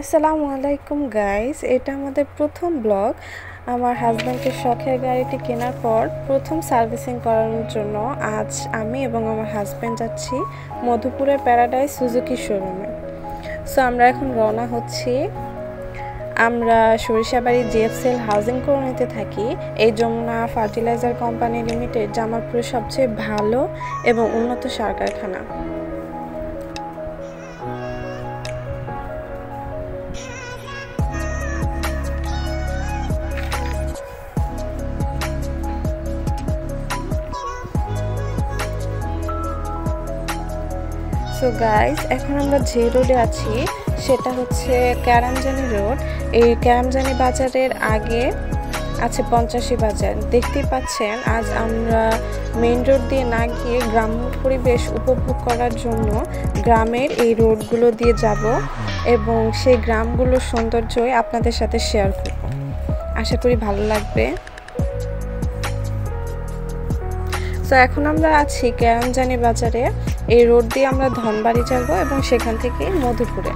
আসসালামু আলাইকুম গাইস, এটা আমাদের প্রথম ব্লগ। আমার হাজব্যান্ডের শখের গাড়িটি কেনার পর প্রথম সার্ভিসিং করানোর জন্য আজ আমি এবং আমার হাজব্যান্ড যাচ্ছি মধুপুরের প্যারাডাইস সুজুকি শোরুমে। সো আমরা এখন রওনা হচ্ছি। আমরা সরিষাবাড়ি জিএফসিএল হাউজিং কলোনিতে থাকি। এই যমুনা ফার্টিলাইজার কোম্পানি লিমিটেড জামালপুরের সবচেয়ে ভালো এবং উন্নত সার কারখানা। সো গাইস, এখন আমরা যে রোডে আছি সেটা হচ্ছে ক্যারামজানি রোড। এই ক্যারামজানি বাজারের আগে আছে 85 বাজার। দেখতেই পাচ্ছেন, আজ আমরা মেইন রোড দিয়ে না গিয়ে গ্রাম্য পরিবেশ উপভোগ করার জন্য গ্রামের এই রোডগুলো দিয়ে যাব এবং সেই গ্রামগুলোর সৌন্দর্যই আপনাদের সাথে শেয়ার করব। আশা করি ভালো লাগবে। তো এখন আমরা আছি ক্যারামজানি বাজারে। এই রোড দিয়ে আমরা ধনবাড়ি যাব এবং সেখান থেকে মধুপুরে।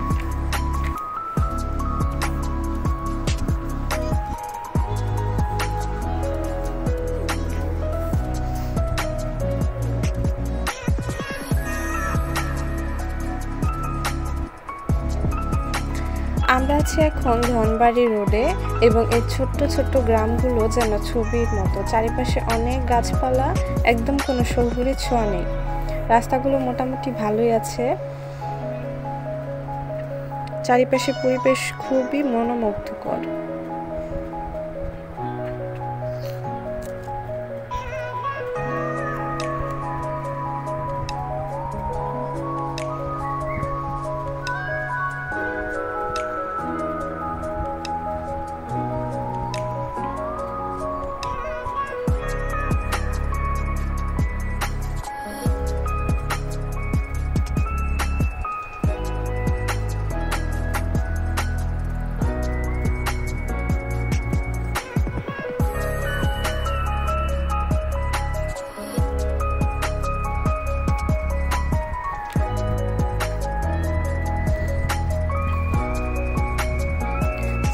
আমরা আছি এখন ধনবাড়ি রোডে এবং এই ছোট্ট ছোট্ট গ্রামগুলো যেন ছবির মতো। চারিপাশে অনেক গাছপালা, একদম কোনো শহুরে ছোঁয়া নেই। রাস্তাগুলো মোটামুটি ভালোই আছে। চারিপাশে পরিবেশ খুবই মনোমুগ্ধকর।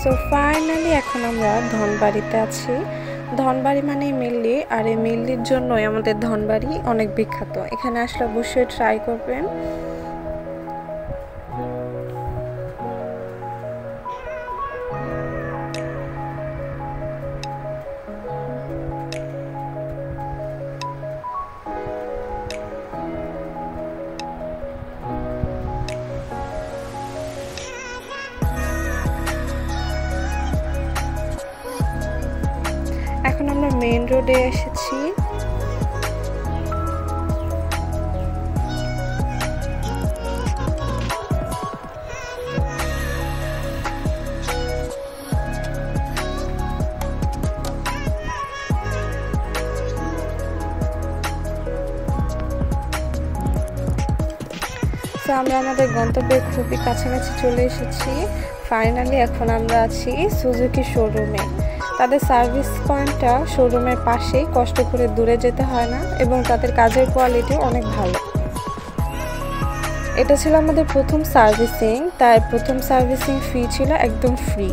সো ফাইনালি এখন আমরা ধনবাড়িতে আছি। ধনবাড়ি মানে মিল্লি, আর এই মিল্লির জন্যই আমাদের ধনবাড়ি অনেক বিখ্যাত। এখানে আসলে অবশ্যই ট্রাই করবেন। এখন আমরা মেইন রোডে এসেছি। তো আমরা আমাদের গন্তব্যের খুবই কাছাকাছি চলে এসেছি। ফাইনালি এখন আমরা আছি সুজুকি শোরুমে। তাদের সার্ভিস পয়েন্টটা শোরুমের পাশেই, কষ্ট করে দূরে যেতে হয় না এবং তাদের কাজের কোয়ালিটি অনেক ভালো। এটা ছিল আমাদের প্রথম সার্ভিসিং, তাই প্রথম সার্ভিসিং ফি ছিল একদম ফ্রি।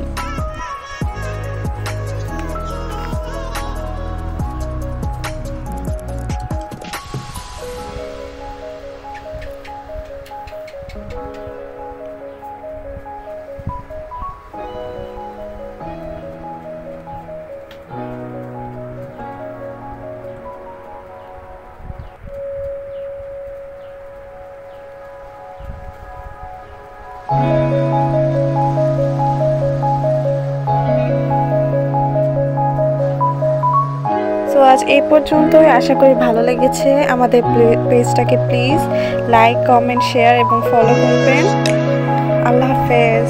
তো আজ এই পর্যন্তই। আশা করি ভালো লেগেছে। আমাদের পেজটাকে প্লিজ লাইক, কমেন্ট, শেয়ার এবং ফলো করবেন। আল্লাহ হাফেজ।